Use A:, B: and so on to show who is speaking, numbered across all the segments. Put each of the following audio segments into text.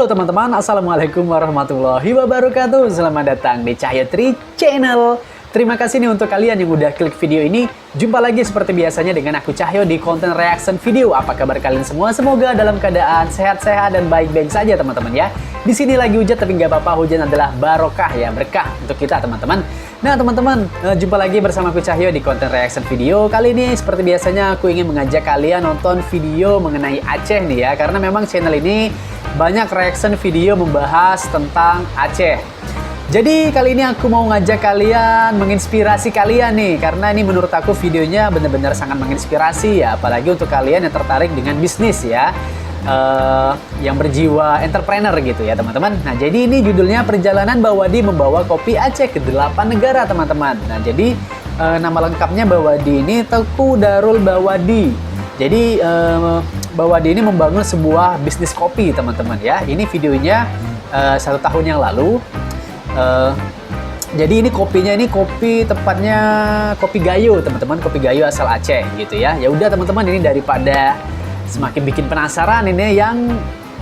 A: Halo teman-teman, Assalamualaikum warahmatullahi wabarakatuh. Selamat datang di Cahyo Tri Channel. Terima kasih nih untuk kalian yang udah klik video ini. Jumpa lagi seperti biasanya dengan aku Cahyo di konten reaction video. Apa kabar kalian semua? Semoga dalam keadaan sehat-sehat dan baik-baik saja teman-teman ya. Di sini lagi hujan tapi nggak apa-apa, hujan adalah barokah ya, berkah untuk kita teman-teman. Nah teman-teman, jumpa lagi bersama aku Cahyo di konten reaction video. Kali ini seperti biasanya aku ingin mengajak kalian nonton video mengenai Aceh nih ya. Karena memang channel ini banyak reaction video membahas tentang Aceh. Jadi kali ini aku mau ngajak kalian, menginspirasi kalian nih. Karena ini menurut aku videonya benar-benar sangat menginspirasi ya. Apalagi untuk kalian yang tertarik dengan bisnis ya. Yang berjiwa entrepreneur gitu ya teman-teman. Nah jadi ini judulnya Perjalanan Bawadi Membawa Kopi Aceh ke 8 negara teman-teman. Nah jadi nama lengkapnya Bawadi ini Teuku Darul Bawadi. Jadi Bawadi ini membangun sebuah bisnis kopi teman-teman ya. Ini videonya 1 tahun yang lalu. Jadi ini kopinya ini kopi tepatnya kopi Gayo teman-teman, kopi Gayo asal Aceh gitu ya. Ya udah teman-teman, ini daripada semakin bikin penasaran, ini yang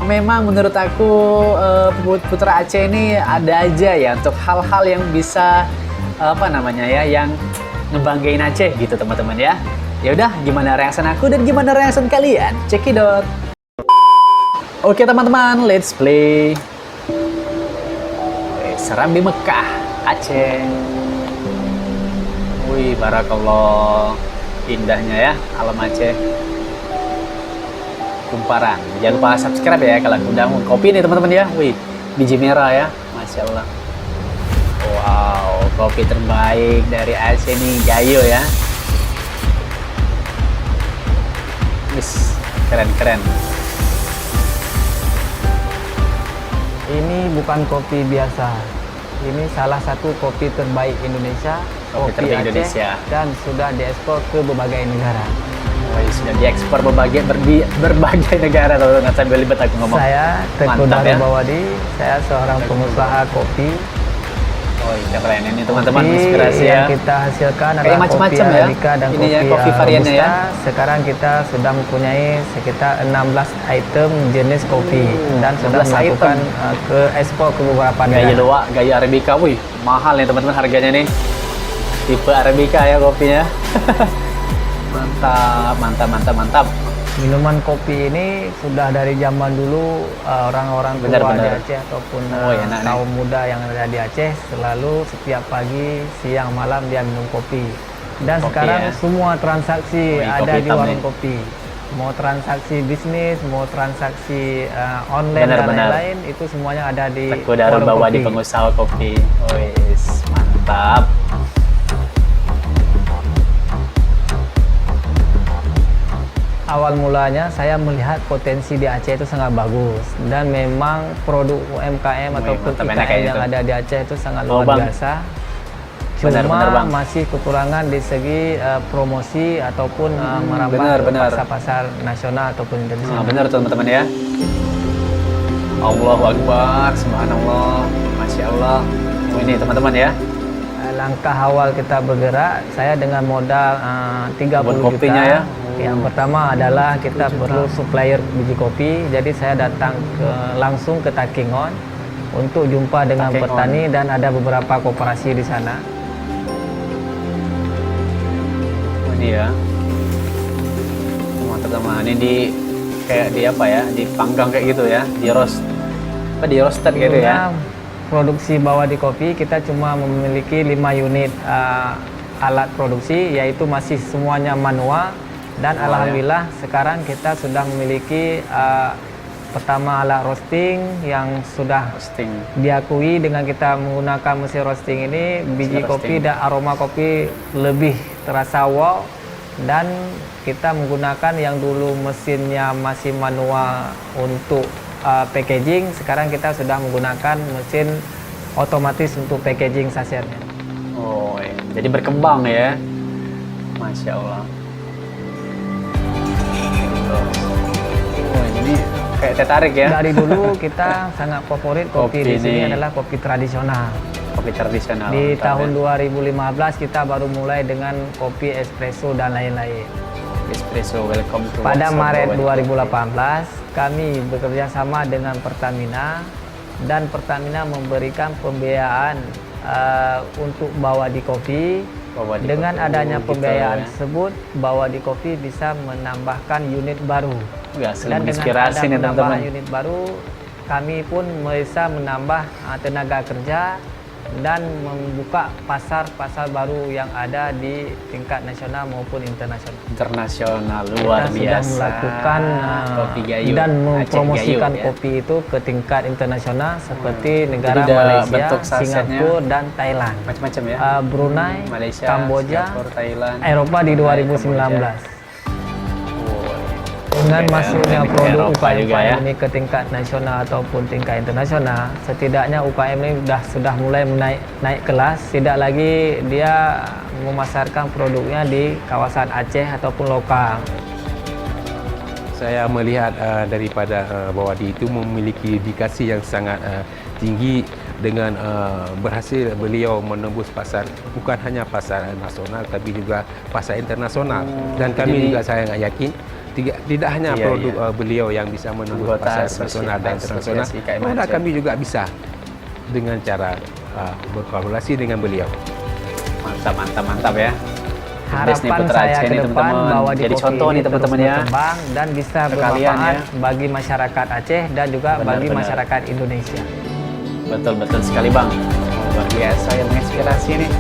A: memang menurut aku putra Aceh ini ada aja ya untuk hal-hal yang bisa apa namanya ya, yang ngebanggain Aceh gitu teman-teman ya. Ya udah, gimana reaction aku dan gimana reaction kalian? Cekidot. Oke teman-teman, let's play. Serambi Mekah, Aceh. Wih, barakallah. Indahnya ya, alam Aceh. Kumparan. Jangan lupa subscribe ya kalau udah mau kopi nih teman-teman ya. Wih, biji merah ya. Masya Allah. Wow, kopi terbaik dari Aceh nih, Gayo ya. Wis, keren-keren.
B: Ini bukan kopi biasa. Ini salah satu kopi terbaik Indonesia,
A: Kopi terbaik
B: Aceh,
A: Indonesia.
B: dan sudah diekspor ke berbagai negara.
A: Oh, sudah diekspor berbagai negara teman-teman. Sambil libet aku ngomong.
B: Saya Teuku
A: Mantap,
B: Darul
A: ya.
B: Bawadi, saya seorang pengusaha kopi.
A: Oh iya, keren ini teman-teman,
B: Kopi
A: inspirasi ya.
B: yang kita hasilkan
A: Kayak
B: adalah kopi
A: macam-macam ya.
B: Arabica dan
A: Ini ya,
B: kopi
A: kopi variannya ya.
B: Robusta. Sekarang kita sudah mempunyai sekitar 16 item jenis kopi dan sudah
A: 16
B: melakukan
A: item.
B: ke ekspor ke beberapa
A: Gaya
B: negara.
A: luwak, gaya Arabica, wih mahal nih teman-teman harganya nih. Tipe Arabica ya kopinya. Mantap, mantap, mantap, mantap.
B: Minuman kopi ini sudah dari zaman dulu orang-orang tua
A: Benar.
B: di Aceh ataupun
A: Oh, enak nih.
B: kaum muda yang ada di Aceh selalu setiap pagi, siang, malam dia minum kopi. Dan
A: Kopi,
B: sekarang
A: ya.
B: semua transaksi
A: Wih,
B: ada
A: kopi
B: di
A: hitam
B: warung
A: nih.
B: kopi. Mau transaksi bisnis, mau transaksi online dan
A: Benar.
B: lain-lain, itu semuanya ada di
A: Teuku Darul
B: warung
A: Bawadi,
B: kopi.
A: pengusaha kopi. Wis, mantap.
B: Awal mulanya saya melihat potensi di Aceh itu sangat bagus dan memang produk UMKM
A: Wih,
B: ataupun
A: mantap, enak
B: IKM
A: kayak
B: yang
A: gitu.
B: ada di Aceh itu sangat
A: Oh,
B: luar
A: Bang.
B: biasa.
A: Benar,
B: Cuma
A: Bang.
B: masih kekurangan di segi promosi ataupun merambah ke
A: benar.
B: pasar-pasar nasional ataupun
A: Nah,
B: internasional.
A: benar teman-teman ya. Allahu Akbar, subhanallah, Masya Allah. Oh, ini teman-teman ya.
B: Langkah awal kita bergerak, saya dengan modal 30
A: Buat kopinya
B: juta.
A: ya.
B: Yang pertama adalah kita perlu supplier biji kopi. Jadi saya datang langsung ke Takengon untuk jumpa dengan
A: Takengon.
B: petani dan ada beberapa koperasi di sana.
A: Oh, ini ya. Mantap teman. Ini di kayak di apa ya? Dipanggang kayak gitu ya. Di roast. Apa di roasted gitu ya.
B: Nah, produksi Bawadi kopi kita cuma memiliki 5 unit alat produksi, yaitu masih semuanya manual. Dan
A: Oh,
B: alhamdulillah sekarang kita sudah memiliki pertama alat roasting yang sudah
A: Roasting.
B: diakui dengan kita menggunakan mesin roasting ini, biji
A: Mesin
B: kopi
A: roasting.
B: dan aroma kopi lebih terasa wow. Dan kita menggunakan yang dulu mesinnya masih manual untuk packaging, sekarang kita sudah menggunakan mesin otomatis untuk packaging sasetnya.
A: Oh, iya. Jadi berkembang ya. Masya Allah. Oh, ini kayak tertarik ya.
B: Dari dulu kita sangat favorit kopi
A: Kopi
B: di sini
A: ini.
B: adalah kopi tradisional.
A: Kopi tradisional.
B: Di
A: mantap
B: tahun
A: ya.
B: 2015 kita baru mulai dengan kopi espresso dan lain-lain.
A: Espresso, welcome to
B: Pada
A: Workshop
B: Maret
A: Bawadi.
B: 2018 kami bekerja sama dengan Pertamina dan Pertamina memberikan pembiayaan untuk Bawadi Coffee.
A: Bawadi
B: Dengan
A: Coffee,
B: adanya
A: gitu
B: pembiayaan
A: ya.
B: tersebut, Bawadi Coffee bisa menambahkan unit baru.
A: Ya,
B: Dan dengan
A: menginspirasi
B: ada
A: nih
B: penambahan
A: teman-teman.
B: unit baru, kami pun bisa menambah tenaga kerja dan membuka pasar-pasar baru yang ada di tingkat nasional maupun internasional.
A: Internasional luar
B: Kita
A: biasa.
B: sudah melakukan
A: Kopi Gayo,
B: dan
A: Aceh
B: mempromosikan
A: Gayo, ya.
B: kopi itu ke tingkat internasional seperti negara
A: Jadi udah
B: Malaysia,
A: bentuk sasetnya.
B: Singapura, dan Thailand.
A: Macam-macam ya.
B: Brunei,
A: Malaysia,
B: Kamboja,
A: Singapura, Thailand,
B: Eropa di
A: Brunei,
B: 2019.
A: Oh,
B: Dengan
A: oke,
B: masuknya
A: dan
B: produk
A: Eropa juga
B: UKM
A: ya.
B: ini ke tingkat nasional ataupun tingkat internasional, setidaknya UKM ini sudah mulai naik kelas. Tidak lagi dia memasarkan produknya di kawasan Aceh ataupun lokal.
C: Saya melihat daripada Bawadi itu memiliki dedikasi yang sangat tinggi dengan berhasil beliau menembus pasar, bukan hanya pasar nasional tapi juga pasar internasional. Dan kami juga sangat yakin tidak hanya
A: Iya,
C: produk
A: iya.
C: Beliau yang bisa menembus
A: Anggota
C: pasar nasional dan internasional,
A: Asosiasi KM
C: maka
A: Aceh.
C: kami juga bisa dengan cara berkolaborasi dengan beliau.
A: Mantap ya. Des nih
B: Harapan
A: Putra
B: saya
A: Aceh
B: ke
A: nih,
B: depan
A: teman-teman.
B: bahwa di
A: Jadi
B: kopi
A: contoh
B: ini
A: nih teman-teman
B: terus
A: ya.
B: berkembang dan bisa
A: Ke kalian
B: bermanfaat
A: ya.
B: bagi masyarakat Aceh dan juga bagi
A: Benar-benar.
B: masyarakat Indonesia.
A: Betul sekali Bang. Luar biasa yang menginspirasi nih.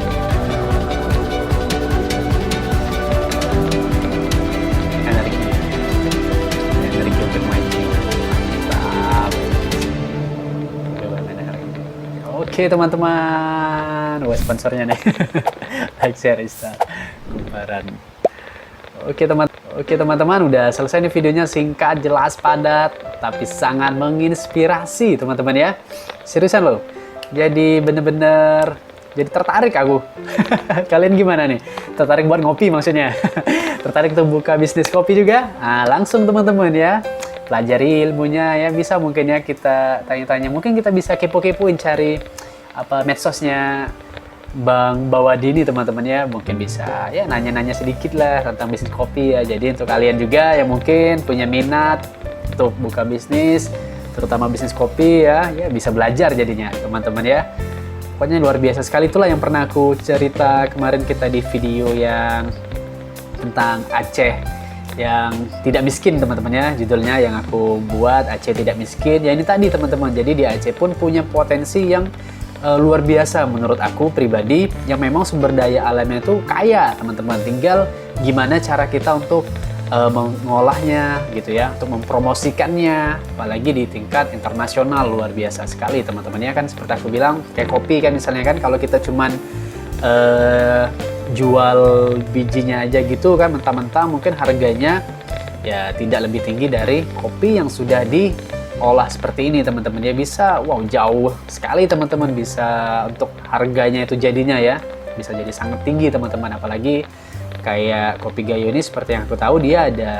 A: Energi untuk mancing. Mantap. Oke teman-teman, wah sponsornya nih. Like, share, install, kumparan. Oke teman-teman, udah selesai nih videonya, singkat, jelas, padat, tapi sangat menginspirasi teman-teman ya. Seriusan loh, jadi bener-bener jadi tertarik aku. Kalian gimana nih? Tertarik buat ngopi maksudnya? Tertarik untuk buka bisnis kopi juga? Nah, langsung teman-teman ya, pelajari ilmunya ya, bisa mungkin ya kita tanya-tanya, mungkin kita bisa kepo-kepoin cari apa medsosnya Bang Bawadi ini teman-teman ya, mungkin bisa ya nanya-nanya sedikit lah tentang bisnis kopi ya. Jadi untuk kalian juga yang mungkin punya minat untuk buka bisnis, terutama bisnis kopi ya, bisa belajar jadinya teman-teman ya. Pokoknya luar biasa sekali, itulah yang pernah aku cerita kemarin kita di video yang tentang Aceh yang tidak miskin teman-teman ya, judulnya yang aku buat Aceh Tidak Miskin ya. Ini tadi teman-teman, jadi di Aceh pun punya potensi yang luar biasa menurut aku pribadi, yang memang sumber daya alamnya itu kaya teman-teman, tinggal gimana cara kita untuk mengolahnya gitu ya, untuk mempromosikannya, apalagi di tingkat internasional. Luar biasa sekali teman-teman ya, kan seperti aku bilang kayak kopi kan misalnya kan, kalau kita cuman jual bijinya aja gitu kan mentah-mentah, mungkin harganya ya tidak lebih tinggi dari kopi yang sudah diolah seperti ini teman-teman ya. Bisa wow jauh sekali teman-teman, bisa untuk harganya itu jadinya ya bisa jadi sangat tinggi teman-teman. Apalagi kayak kopi Gayo ini seperti yang aku tahu dia ada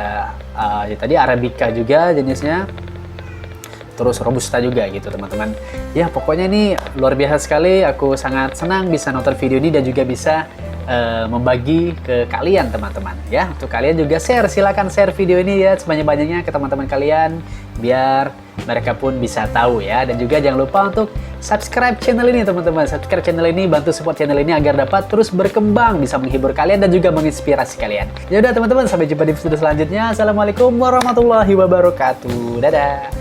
A: ya tadi Arabica juga jenisnya, terus Robusta juga gitu teman-teman ya. Pokoknya ini luar biasa sekali, aku sangat senang bisa nonton video ini dan juga bisa membagi ke kalian teman-teman ya. Untuk kalian juga share, silakan share video ini ya sebanyak-banyaknya ke teman-teman kalian biar mereka pun bisa tahu ya. Dan juga jangan lupa untuk subscribe channel ini teman-teman, subscribe channel ini, bantu support channel ini agar dapat terus berkembang, bisa menghibur kalian dan juga menginspirasi kalian. Ya udah teman-teman, sampai jumpa di video selanjutnya. Assalamualaikum warahmatullahi wabarakatuh. Dadah.